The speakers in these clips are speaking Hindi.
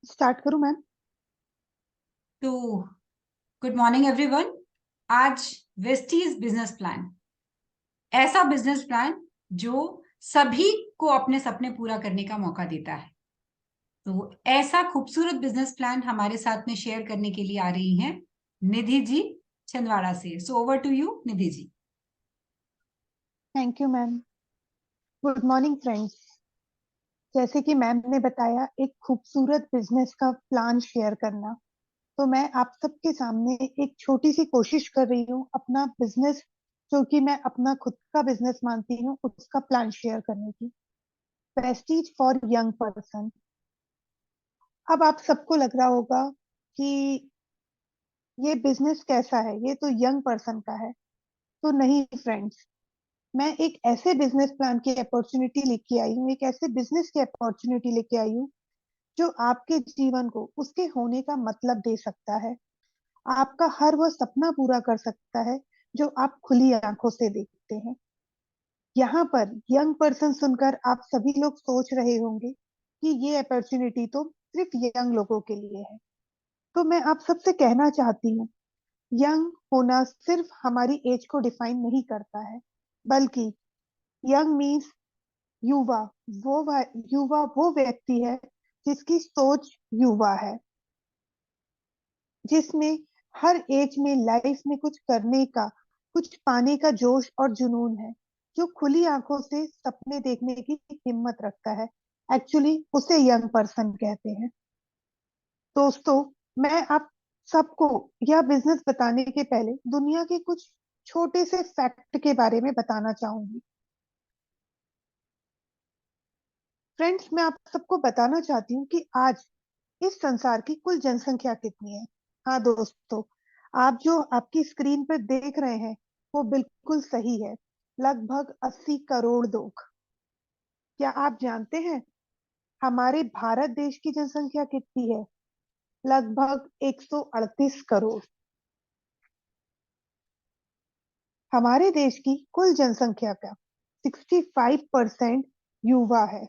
स्टार्ट करूं मैम? तो गुड मॉर्निंग एवरीवन। आज वेस्टीज बिजनेस प्लान, ऐसा बिजनेस प्लान जो सभी को अपने सपने पूरा करने का मौका देता है। तो ऐसा खूबसूरत बिजनेस प्लान हमारे साथ में शेयर करने के लिए आ रही हैं निधि जी छिंदवाड़ा से। So over to you Nidhi ji. Thank you ma'am. Good morning friends. जैसे कि मैम ने बताया, एक खूबसूरत बिजनेस का प्लान शेयर करना, तो मैं आप सबके सामने एक छोटी सी कोशिश कर रही हूँ अपना बिजनेस, जो कि मैं अपना खुद का बिजनेस मानती हूँ, उसका प्लान शेयर करने की। Prestige for young person. अब आप सबको लग रहा होगा कि ये बिजनेस कैसा है, ये तो यंग पर्सन का है। तो नहीं फ्रेंड्स, मैं एक ऐसे बिजनेस प्लान की अपॉर्चुनिटी लेके आई हूँ, एक ऐसे बिजनेस की अपॉर्चुनिटी लेके आई हूँ जो आपके जीवन को उसके होने का मतलब दे सकता है। आपका हर वो सपना पूरा कर सकता है जो आप खुली आंखों से देखते हैं। यहाँ पर यंग पर्सन सुनकर आप सभी लोग सोच रहे होंगे कि ये अपॉर्चुनिटी तो सिर्फ यंग लोगों के लिए है। तो मैं आप सबसे कहना चाहती हूँ, यंग होना सिर्फ हमारी एज को डिफाइन नहीं करता है, बल्कि यंग मीन्स युवा। युवा वो व्यक्ति है जिसकी सोच युवा है, जिसमें हर एज में लाइफ में कुछ करने का, कुछ पाने का जोश और जुनून है, जो खुली आंखों से सपने देखने की हिम्मत रखता है। एक्चुअली उसे यंग पर्सन कहते हैं। दोस्तों, मैं आप सबको यह बिजनेस बताने के पहले दुनिया के कुछ छोटे से फैक्ट के बारे में बताना चाहूंगी। फ्रेंड्स, मैं आप सबको बताना चाहती हूँ कि आज इस संसार की कुल जनसंख्या कितनी है। हाँ दोस्तों, आप जो आपकी स्क्रीन पर देख रहे हैं वो बिल्कुल सही है। लगभग 80 करोड़ लोग। क्या आप जानते हैं हमारे भारत देश की जनसंख्या कितनी है? लगभग 138 करोड़। हमारे देश की कुल जनसंख्या का 65% युवा है।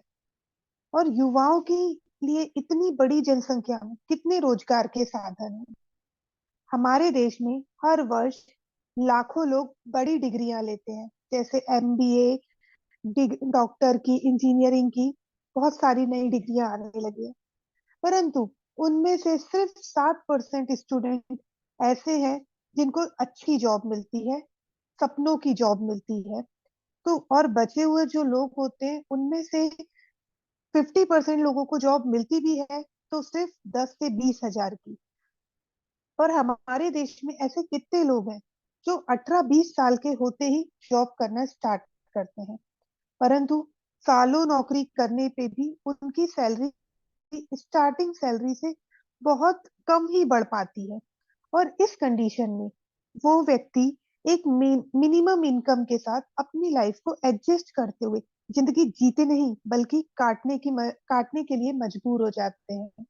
और युवाओं के लिए इतनी बड़ी जनसंख्या में कितने रोजगार के साधन हैं? हमारे देश में हर वर्ष लाखों लोग बड़ी डिग्रियां लेते हैं, जैसे एमबीए, डॉक्टर की, इंजीनियरिंग की, बहुत सारी नई डिग्रियां आने लगी हैं। परंतु उनमें से सिर्फ 7% स्टूडेंट ऐसे हैं जिनको अच्छी जॉब मिलती है, सपनों की जॉब मिलती है। तो और बचे हुए जो लोग होते हैं उनमें से 50% लोगों को जॉब मिलती भी है तो सिर्फ 10 से 20 हजार की। पर हमारे देश में ऐसे कितने लोग हैं जो 18-20 साल के होते ही जॉब करना स्टार्ट करते हैं, परंतु सालों नौकरी करने पे भी उनकी सैलरी स्टार्टिंग सैलरी से बहुत कम ही बढ़ पाती है। और इस कंडीशन में वो व्यक्ति एक मिनिमम इनकम के साथ अपनी लाइफ को एडजस्ट करते हुए जिंदगी जीते नहीं बल्कि काटने के लिए मजबूर हो जाते हैं।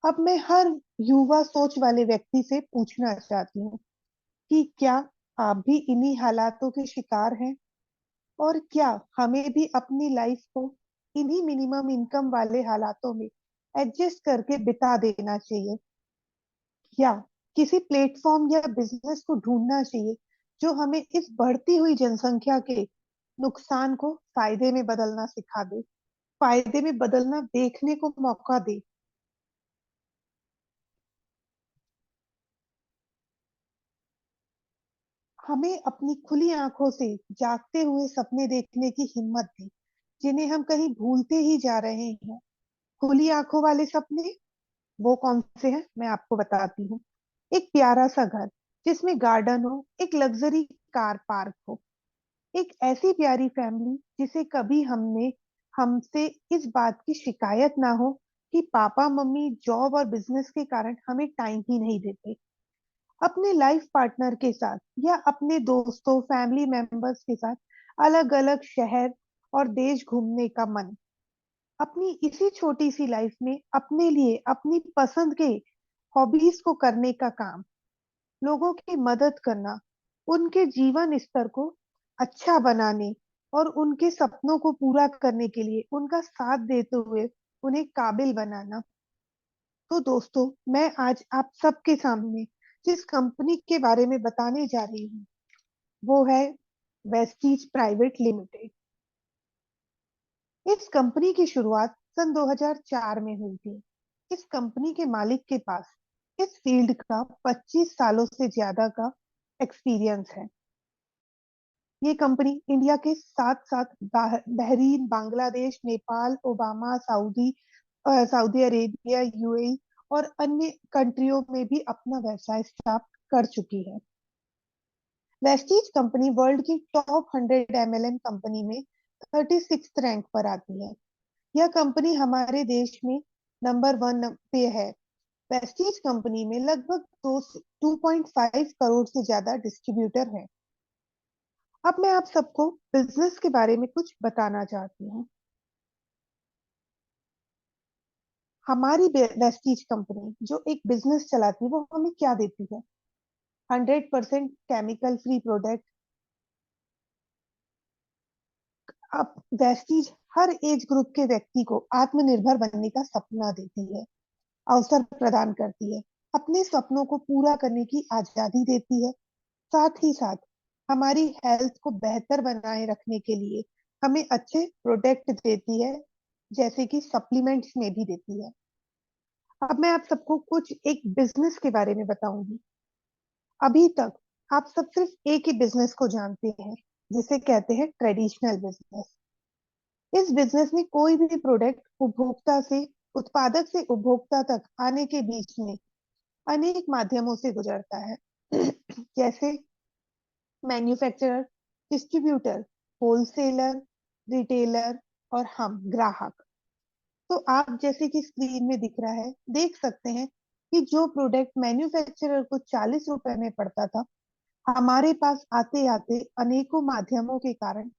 अब मैं हर युवा सोच वाले व्यक्ति से पूछना चाहती हूँ कि क्या आप भी इन्हीं हालातों के शिकार हैं? और क्या हमें भी अपनी लाइफ को इन्हीं मिनिमम इनकम वाले हालातों में एडजस्ट करके बिता देना चाहिए, या किसी प्लेटफॉर्म या बिजनेस को ढूंढना चाहिए जो हमें इस बढ़ती हुई जनसंख्या के नुकसान को फायदे में बदलना सिखा दे, फायदे में बदलना देखने को मौका दे। हमें अपनी खुली आंखों से जागते हुए सपने देखने की हिम्मत दे, जिन्हें हम कहीं भूलते ही जा रहे हैं। खुली आंखों वाले सपने वो कौन से हैं, मैं आपको बताती हूँ। एक प्यारा सा घर जिसमें गार्डन हो, एक लग्जरी कार पार्क हो, एक ऐसी प्यारी फैमिली जिसे कभी हमसे इस बात की शिकायत ना हो कि पापा मम्मी जॉब और बिजनेस के कारण हमें टाइम ही नहीं देते। अपने लाइफ पार्टनर के साथ या अपने दोस्तों फैमिली मेंबर्स के साथ अलग अलग शहर और देश घूमने का मन। अपनी इसी छोटी सी लाइफ में अपने लिए अपनी पसंद के हॉबीज को करने का काम, लोगों की मदद करना, उनके जीवन स्तर को अच्छा बनाने और उनके सपनों को पूरा करने के लिए उनका साथ देते हुए उन्हें काबिल बनाना। तो दोस्तों, मैं आज आप सबके सामने जिस कंपनी के बारे में बताने जा रही हूँ वो है वेस्टीज प्राइवेट लिमिटेड। इस कंपनी की शुरुआत सन 2004 में हुई थी। इस कंपनी के मालिक के पास इस फील्ड का 25 सालों से ज्यादा का एक्सपीरियंस है। ये कंपनी इंडिया के साथ साथ Bahrain, Bangladesh, Nepal, Obama, Saudi Arabia, UAE और अन्य कंट्रियों में भी अपना व्यवसाय स्थापित कर चुकी है। वेस्टीज कंपनी वर्ल्ड की टॉप 100 एमएलएम कंपनी में 36 रैंक पर आती है। यह कंपनी हमारे देश में नंबर 1 पे है। वेस्टीज कंपनी में लगभग 2.5 करोड़ से ज्यादा डिस्ट्रीब्यूटर हैं। अब मैं आप सबको बिजनेस के बारे में कुछ बताना चाहती हूँ। हमारी वेस्टीज कंपनी जो एक बिजनेस चलाती है वो हमें क्या देती है? 100% केमिकल फ्री प्रोडक्ट। अब वेस्टीज हर एज ग्रुप के व्यक्ति को आत्मनिर्भर बनने का सपना देती है, अवसर प्रदान करती है, अपने सपनों को पूरा करने की आजादी देती है। साथ ही साथ हमारी हेल्थ को बेहतर बनाए रखने के लिए हमें अच्छे प्रोडक्ट देती है, जैसे कि सप्लीमेंट्स में भी देती है। अब मैं आप सबको कुछ एक बिजनेस के बारे में बताऊंगी। अभी तक आप सब सिर्फ एक ही बिजनेस को जानते हैं, जिसे कहते हैं ट्रेडिशनल बिजनेस। इस बिजनेस में कोई भी प्रोडक्ट उपभोक्ता से उत्पादक से उपभोक्ता तक आने के बीच में अनेक माध्यमों से गुजरता है। जैसे मैन्युफैक्चरर, डिस्ट्रीब्यूटर, होलसेलर, रिटेलर और हम ग्राहक। तो आप जैसे कि स्क्रीन में दिख रहा है, देख सकते हैं कि जो प्रोडक्ट मैन्युफैक्चरर को 40 रुपए में पड़ता था, हमारे पास आते आते अनेकों माध्यमों के कारण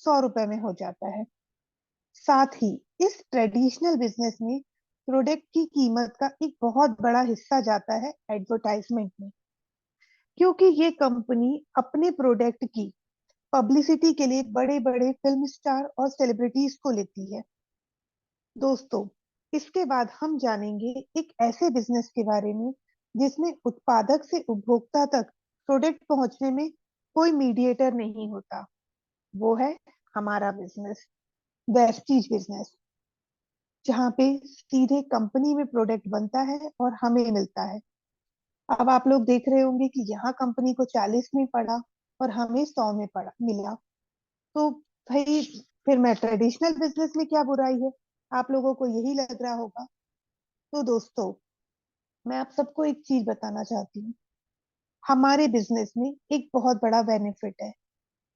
100 रुपए में हो जाता है। साथ ही इस ट्रेडिशनल बिजनेस में प्रोडक्ट की कीमत का एक बहुत बड़ा हिस्सा जाता है एडवर्टाइजमेंट में, क्योंकि ये कंपनी अपने प्रोडक्ट की पब्लिसिटी के लिए बड़े बड़े फिल्म स्टार और सेलिब्रिटीज को लेती है। दोस्तों, इसके बाद हम जानेंगे एक ऐसे बिजनेस के बारे में जिसमें उत्पादक से उपभोक्ता तक प्रोडक्ट पहुंचने में कोई मीडिएटर नहीं होता। वो है हमारा बिजनेस, वेस्टीज बिजनेस, जहाँ पे सीधे कंपनी में प्रोडक्ट बनता है और हमें मिलता है। अब आप लोग देख रहे होंगे कि यहाँ कंपनी को 40 में पड़ा और हमें 100 में पड़ा मिला। तो भाई, फिर मैं ट्रेडिशनल बिजनेस में क्या बुराई है? आप लोगों को यही लग रहा होगा। तो दोस्तों, मैं आप सबको एक चीज बताना चाहती हूँ। हमारे बिजनेस में एक बहुत बड़ा बेनिफिट है।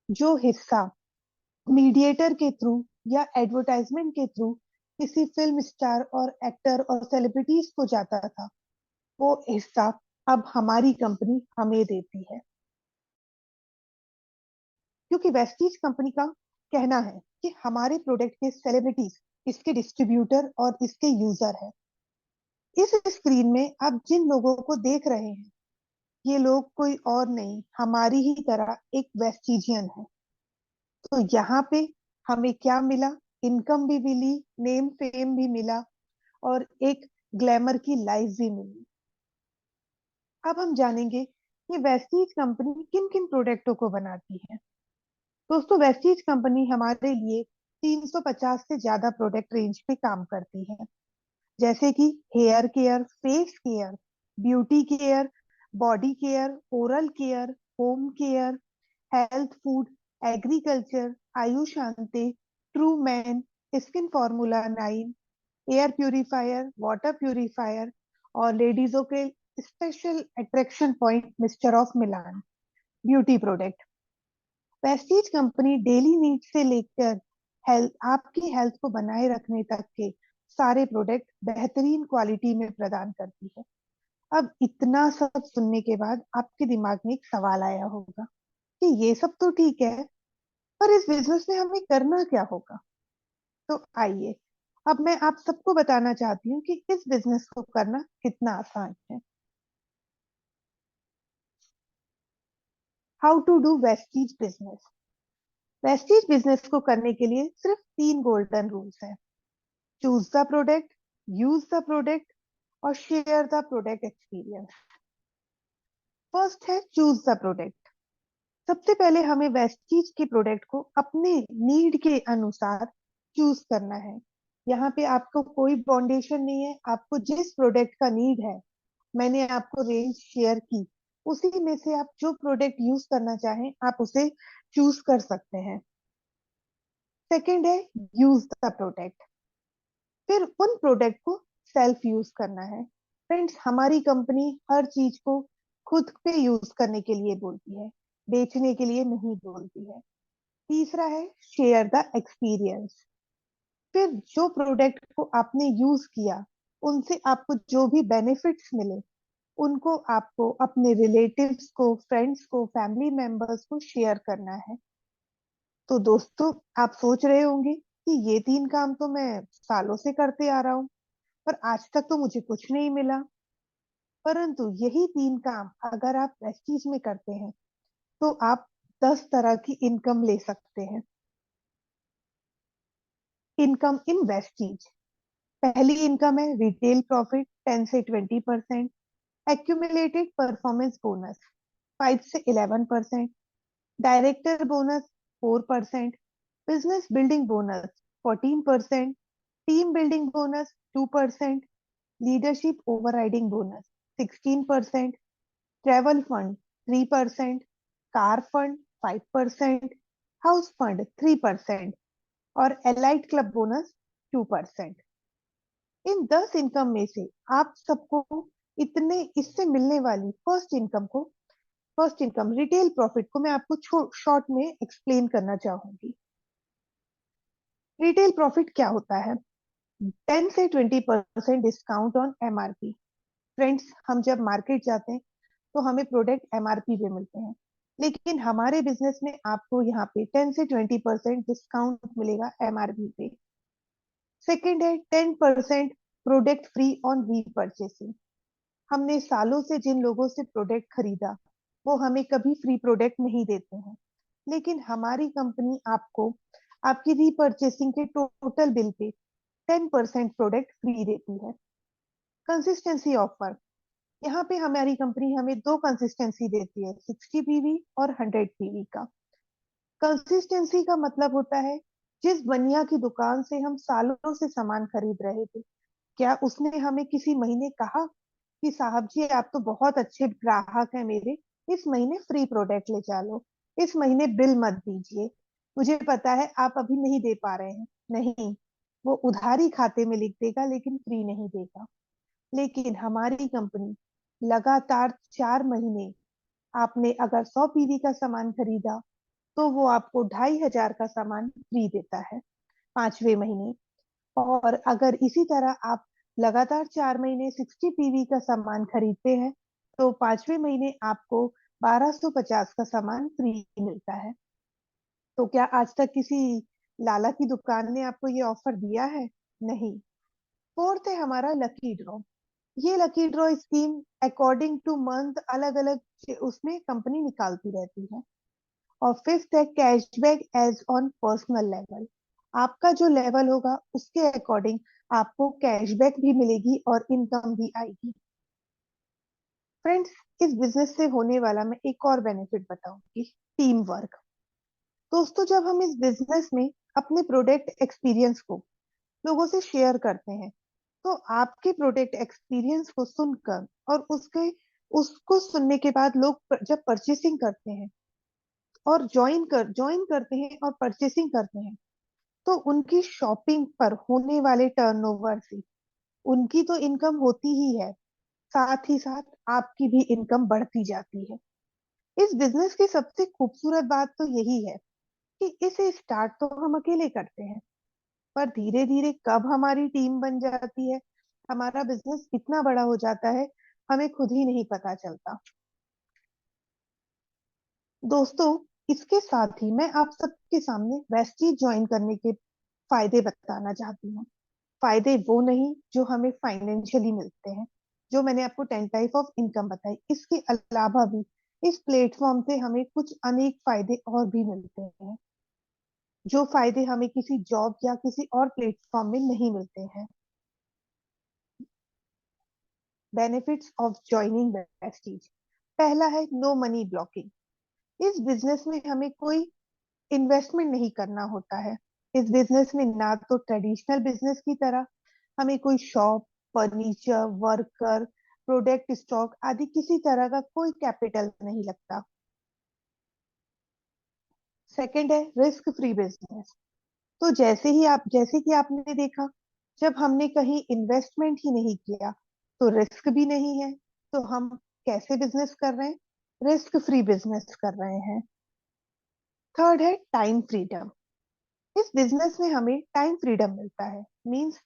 जो हिस्सा मीडिएटर के थ्रू या एडवर्टाइजमेंट के थ्रू किसी फिल्म स्टार और एक्टर और सेलिब्रिटीज को जाता था, वो हिस्सा अब हमारी कंपनी हमें देती है। क्योंकि वेस्टीज कंपनी का कहना है कि हमारे प्रोडक्ट के सेलिब्रिटीज इसके डिस्ट्रीब्यूटर और इसके यूजर है। इस स्क्रीन में आप जिन लोगों को देख रहे हैं, ये लोग कोई और नहीं, हमारी ही तरह एक वेस्टीजियन है। तो यहाँ पे हमें क्या मिला? इनकम भी मिली, नेम फेम भी मिला और एक ग्लैमर की लाइफ भी मिली। अब हम जानेंगे कि वेस्टीज कंपनी किन किन प्रोडक्टों को बनाती है। दोस्तों, वेस्टीज कंपनी हमारे लिए 350 से ज्यादा प्रोडक्ट रेंज पे काम करती है, जैसे कि hair care, face care, beauty care, body care, oral care, home care, health food, agriculture, Ayusante, true man, skin formula 9, air purifier, water purifier और लेडीजों के special attraction point mister of Milan beauty product. Prestige company daily need से लेकर हेल्थ, आपकी हेल्थ को बनाए रखने तक के सारे प्रोडक्ट बेहतरीन क्वालिटी में प्रदान करती है। अब इतना सब सुनने के बाद आपके दिमाग में एक सवाल आया होगा कि ये सब तो ठीक है, पर इस बिजनेस में हमें करना क्या होगा? तो आइए, अब मैं आप सबको बताना चाहती हूँ कि इस बिजनेस को करना कितना आसान है। How to do Vestige business. Vestige business को करने के लिए सिर्फ 3 गोल्डन रूल्स हैं। Choose the product, use the product और share the product experience. First है चूज द प्रोडक्ट। सबसे पहले हमें वेस्टीज के प्रोडक्ट को अपने नीड के अनुसार चूज करना है। यहाँ पे आपको कोई बाउंडेशन नहीं है, आपको जिस प्रोडक्ट का नीड है, मैंने आपको रेंज शेयर की, उसी में से आप जो प्रोडक्ट यूज करना चाहें आप उसे चूज कर सकते हैं। सेकंड है यूज द प्रोडक्ट। फिर उन प्रोडक्ट को सेल्फ यूज करना है। फ्रेंड्स, हमारी कंपनी हर चीज को खुद पे यूज करने के लिए बोलती है, बेचने के लिए नहीं बोलती है। तीसरा है शेयर द एक्सपीरियंस। फिर जो प्रोडक्ट को आपने यूज किया, उनसे आपको जो भी बेनिफिट्स मिले, उनको आपको अपने रिलेटिव्स को, फ्रेंड्स को, फैमिली मेंबर्स को शेयर करना है। तो दोस्तों, आप सोच रहे होंगे कि ये तीन काम तो मैं सालों से करते आ रहा हूँ, पर आज तक तो मुझे कुछ नहीं मिला। परंतु यही तीन काम अगर आप प्रेस्टीज में करते हैं तो आप 10 तरह की इनकम ले सकते हैं। Income in Vestige. पहली इनकम है रिटेल प्रॉफिट 10 से 20%, एक्यूमुलेटेड परफॉर्मेंस बोनस 5 से 11%, director bonus 4%, business building bonus 14%, team building bonus 2%, leadership overriding bonus 16%, travel fund 3%, car fund 5%, house fund 3% और एलाइट क्लब बोनस 2%। इन 10 इनकम में से आप सबको इतने इससे मिलने वाली फर्स्ट इनकम रिटेल प्रॉफिट को मैं आपको शॉर्ट में एक्सप्लेन करना चाहूंगी। रिटेल प्रॉफिट क्या होता है? 10 से 20% डिस्काउंट ऑन एमआरपी। फ्रेंड्स, हम जब मार्केट जाते हैं तो हमें प्रोडक्ट एमआरपी पे मिलते हैं, लेकिन हमारे बिजनेस में आपको यहाँ पे 10 से 20% डिस्काउंट मिलेगा एमआरपी पे। सेकेंड है 10% प्रोडक्ट फ्री ऑन रीपरचेसिंग। हमने सालों से जिन लोगों से प्रोडक्ट खरीदा, वो हमें कभी फ्री प्रोडक्ट नहीं देते हैं, लेकिन हमारी कंपनी आपको आपकी रीपरचेसिंग के total bill pay 10% product free देती है। Consistency offer. यहाँ पे हमारी कंपनी हमें दो कंसिस्टेंसी देती है, 60 पीवी और 100 पीवी का। कंसिस्टेंसी का मतलब होता है जिस बनिया की दुकान से हम सालों से सामान खरीद रहे थे, क्या उसने हमें किसी महीने कहा कि साहब जी आप तो बहुत अच्छे ग्राहक हैं मेरे, इस महीने फ्री प्रोडक्ट ले चलो, इस महीने बिल मत दीजिए, मुझे पता है आप अभी नहीं दे पा रहे हैं। नहीं, वो उधारी खाते में लिख देगा लेकिन फ्री नहीं देगा। लेकिन हमारी कंपनी लगातार 4 महीने, आपने अगर 100 पीवी का सामान खरीदा तो वो आपको 2,500 का सामान फ्री देता है 5वें महीने। और अगर इसी तरह आप लगातार 4 महीने 60 पीवी का सामान खरीदते हैं तो 5वें महीने आपको 1,250 का सामान फ्री मिलता है। तो क्या आज तक किसी लाला की दुकान ने आपको ये ऑफर दिया है? नहीं। फोर्थ है हमारा लकी ड्रॉ। ये lucky draw scheme according two month अलग अलग उसमें कंपनी निकालती रहती है। और फिफ्थ है cashback as on personal level. आपका जो लेवल होगा उसके अकॉर्डिंग आपको कैशबैक भी मिलेगी और इनकम भी आएगी। फ्रेंड्स, इस बिजनेस से होने वाला मैं एक और बेनिफिट बताऊंगी, टीम वर्क। दोस्तों, जब हम इस बिजनेस में अपने प्रोडक्ट एक्सपीरियंस को लोगों से शेयर करते हैं, तो आपके प्रोडक्ट एक्सपीरियंस को सुनकर और उसके उसको सुनने के बाद लोग जब परचेसिंग करते हैं और ज्वाइन करते हैं और परचेसिंग करते हैं, तो उनकी शॉपिंग पर होने वाले टर्नओवर से उनकी तो इनकम होती ही है, साथ ही साथ आपकी भी इनकम बढ़ती जाती है। इस बिजनेस की सबसे खूबसूरत बात तो यही है कि इसे स्टार्ट तो हम अकेले करते हैं, पर धीरे धीरे कब हमारी टीम बन जाती है, हमारा बिजनेस इतना बड़ा हो जाता है, हमें खुद ही नहीं पता चलता। दोस्तों, इसके साथ ही मैं आप सबके सामने वेस्टीज ज्वाइन करने के फायदे बताना चाहती हूँ। फायदे वो नहीं जो हमें फाइनेंशियली मिलते हैं, जो मैंने आपको 10 टाइप ऑफ इनकम बताई, इसके अलावा भी इस प्लेटफॉर्म से हमें कुछ अनेक फायदे और भी मिलते हैं, जो फायदे हमें किसी जॉब या किसी और प्लेटफॉर्म में नहीं मिलते हैं। Benefits of joining Vestige. पहला है नो मनी ब्लॉकिंग। इस बिजनेस में हमें कोई इन्वेस्टमेंट नहीं करना होता है। इस बिजनेस में ना तो ट्रेडिशनल बिजनेस की तरह हमें कोई shop, furniture, worker, product stock आदि किसी तरह का कोई कैपिटल नहीं लगता। सेकंड है रिस्क फ्री बिजनेस। तो जैसे कि आपने देखा, जब हमने कहीं इन्वेस्टमेंट ही नहीं किया तो रिस्क भी नहीं है। तो हम कैसे बिजनेस कर रहे हैं? रिस्क फ्री बिजनेस कर रहे हैं। थर्ड है टाइम फ्रीडम। इस बिजनेस में हमें टाइम फ्रीडम मिलता है। मींस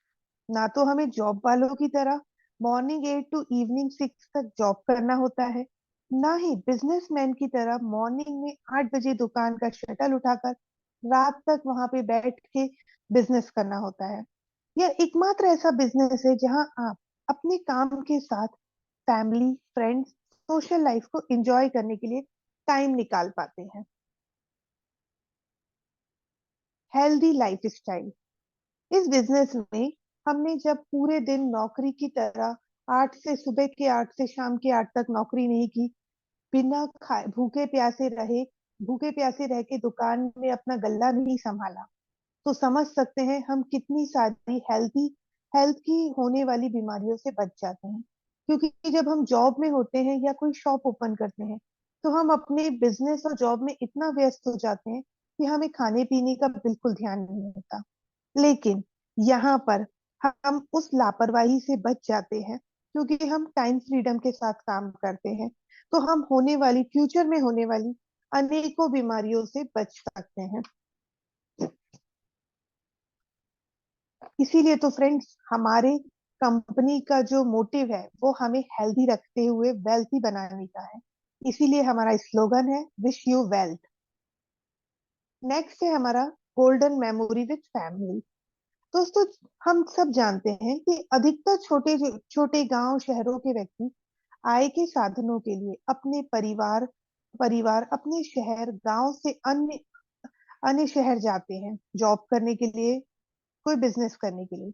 ना तो हमें जॉब वालों की तरह मॉर्निंग 8 टू इवनिंग 6 तक जॉब करना होता है, ना ही बिजनेसमैन की तरह मॉर्निंग में 8 बजे दुकान का शटल उठाकर रात तक वहां पे बैठ के बिजनेस करना होता है। यह एकमात्र ऐसा बिजनेस है जहां आप अपने काम के साथ फैमिली, फ्रेंड्स, सोशल लाइफ को एंजॉय करने के लिए टाइम निकाल पाते हैं। Healthy life style. इस बिजनेस में हमने जब पूरे दिन नौकरी की तरह सुबह के 8 से शाम के 8 तक नौकरी नहीं की, बिना खाए भूखे प्यासे रह के दुकान में अपना गल्ला नहीं संभाला, तो समझ सकते हैं हम कितनी सारी हेल्थ की होने वाली बीमारियों से बच जाते हैं। क्योंकि जब हम जॉब में होते हैं या कोई शॉप ओपन करते हैं, तो हम अपने बिजनेस और जॉब में इतना व्यस्त हो जाते हैं कि हमें खाने पीने का बिल्कुल ध्यान नहीं होता। लेकिन यहाँ पर हम उस लापरवाही से बच जाते हैं, क्योंकि हम टाइम फ्रीडम के साथ काम करते हैं। तो हम फ्यूचर में होने वाली अनेकों बीमारियों से बच सकते हैं। इसीलिए तो फ्रेंड्स, हमारे कंपनी का जो मोटिव है वो हमें हेल्दी रखते हुए वेल्थी बनाने का है। इसीलिए हमारा स्लोगन है विश यू वेल्थ। नेक्स्ट है हमारा गोल्डन मेमोरी विद फैमिली। दोस्तों, हम सब जानते हैं कि अधिकतर छोटे छोटे गांव शहरों के व्यक्ति आय के साधनों के लिए अपने परिवार अपने शहर गांव से अन्य अन्य शहर जाते हैं जॉब करने के लिए, कोई बिजनेस करने के लिए।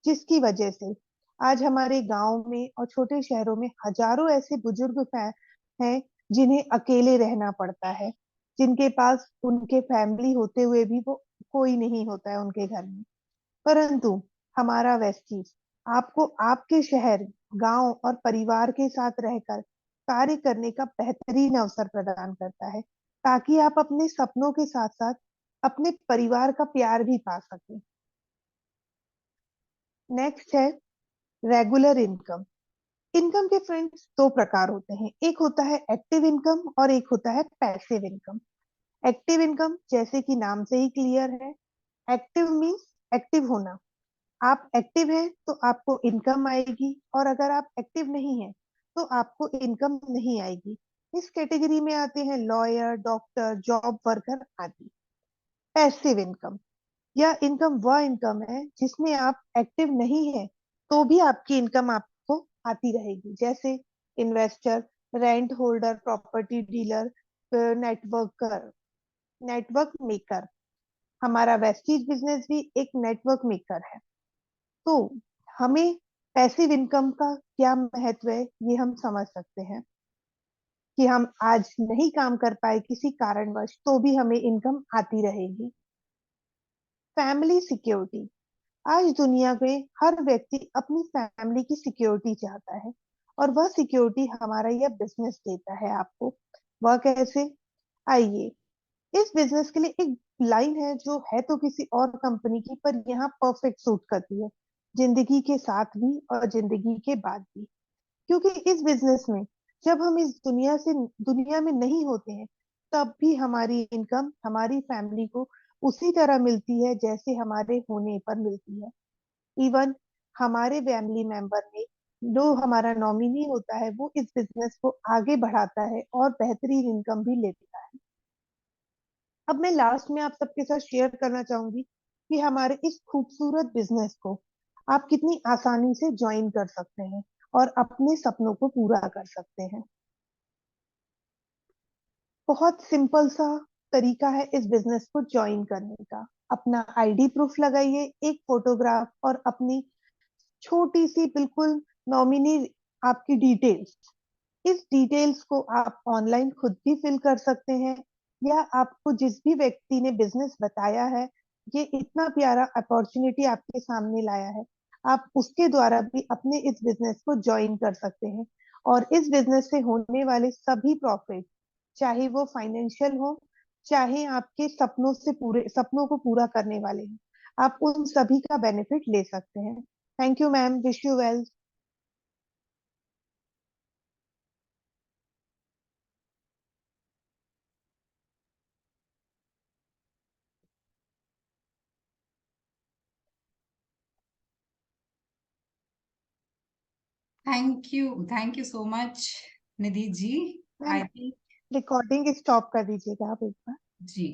जिसकी वजह से आज हमारे गांव में और छोटे शहरों में हजारों ऐसे हैं जिन्हें अकेले रहना पड़ता है, जिनके पास उनके फैमिली होते हुए भी वो कोई नहीं होता है उनके घर में। परंतु हमारा वेस्टीज आपको आपके शहर, गांव और परिवार के साथ रहकर कार्य करने का बेहतरीन अवसर प्रदान करता है, ताकि आप अपने सपनों के साथ साथ अपने परिवार का प्यार भी पा सकें। नेक्स्ट है रेगुलर इनकम। इनकम के फ्रेंड्स दो प्रकार होते हैं, एक होता है एक्टिव इनकम और एक होता है पैसिव इनकम। एक्टिव इनकम जैसे कि नाम से ही क्लियर है, एक्टिव मीन्स एक्टिव होना। आप एक्टिव हैं तो आपको इनकम आएगी, और अगर आप एक्टिव नहीं हैं तो आपको इनकम नहीं आएगी। इस कैटेगरी में आते हैं लॉयर, डॉक्टर, जॉब वर्कर आदि। पैसिव इनकम, यह इनकम वह इनकम है जिसमें आप एक्टिव नहीं है तो भी आपकी इनकम आपको आती रहेगी। जैसे investor, rent holder, property dealer, networker, network maker. हमारा वेस्टीज बिजनेस भी एक नेटवर्क मेकर है। तो हमें पैसिव इनकम का क्या महत्व है ये हम समझ सकते हैं कि हम आज नहीं काम कर पाए किसी कारणवश तो भी हमें इनकम आती रहेगी। Family security. आज दुनिया में हर व्यक्ति अपनी फैमिली की सिक्योरिटी चाहता है, और वह सिक्योरिटी हमारा यह बिजनेस देता है आपको। वह कैसे? आइए, इस बिजनेस के लिए एक लाइन है जो है तो किसी और कंपनी की, पर यहाँ परफेक्ट सूट करती है, जिंदगी के साथ भी और जिंदगी के बाद भी। क्योंकि इस बिजनेस में जब हम इस दुनिया में नहीं होते हैं, तब भी हमारी इनकम हमारी फैमिली को उसी तरह मिलती है जैसे हमारे होने पर मिलती है। इवन हमारे फैमिली मेंबर में जो हमारा नॉमिनी होता है वो इस बिजनेस को आगे बढ़ाता है और बेहतरीन इनकम भी लेता है। अब मैं लास्ट में आप सबके साथ शेयर करना चाहूंगी कि हमारे इस खूबसूरत बिजनेस को आप कितनी आसानी से ज्वाइन कर सकते हैं और अपने सपनों को पूरा कर सकते हैं। बहुत सिंपल सा तरीका है इस बिजनेस को ज्वाइन करने का। अपना आईडी प्रूफ लगाइए, एक फोटोग्राफ और अपनी छोटी सी बिल्कुल नॉमिनी आपकी डिटेल्स। इस डिटेल्स को आप ऑनलाइन खुद भी फिल कर सकते हैं, या आपको जिस भी व्यक्ति ने बिजनेस बताया है, ये इतना प्यारा अपॉर्चुनिटी आपके सामने लाया है, आप उसके द्वारा भी अपने इस बिजनेस को ज्वाइन कर सकते हैं। और इस बिजनेस से होने वाले सभी प्रॉफिट, चाहे वो फाइनेंशियल हो, चाहे आपके सपनों को पूरा करने वाले हैं, आप उन सभी का बेनिफिट ले सकते हैं। Thank you ma'am, wish you well. Thank you so much Nidhi ji. Ma'am, I think recording stop कर दीजिएगा आप एक बार। जी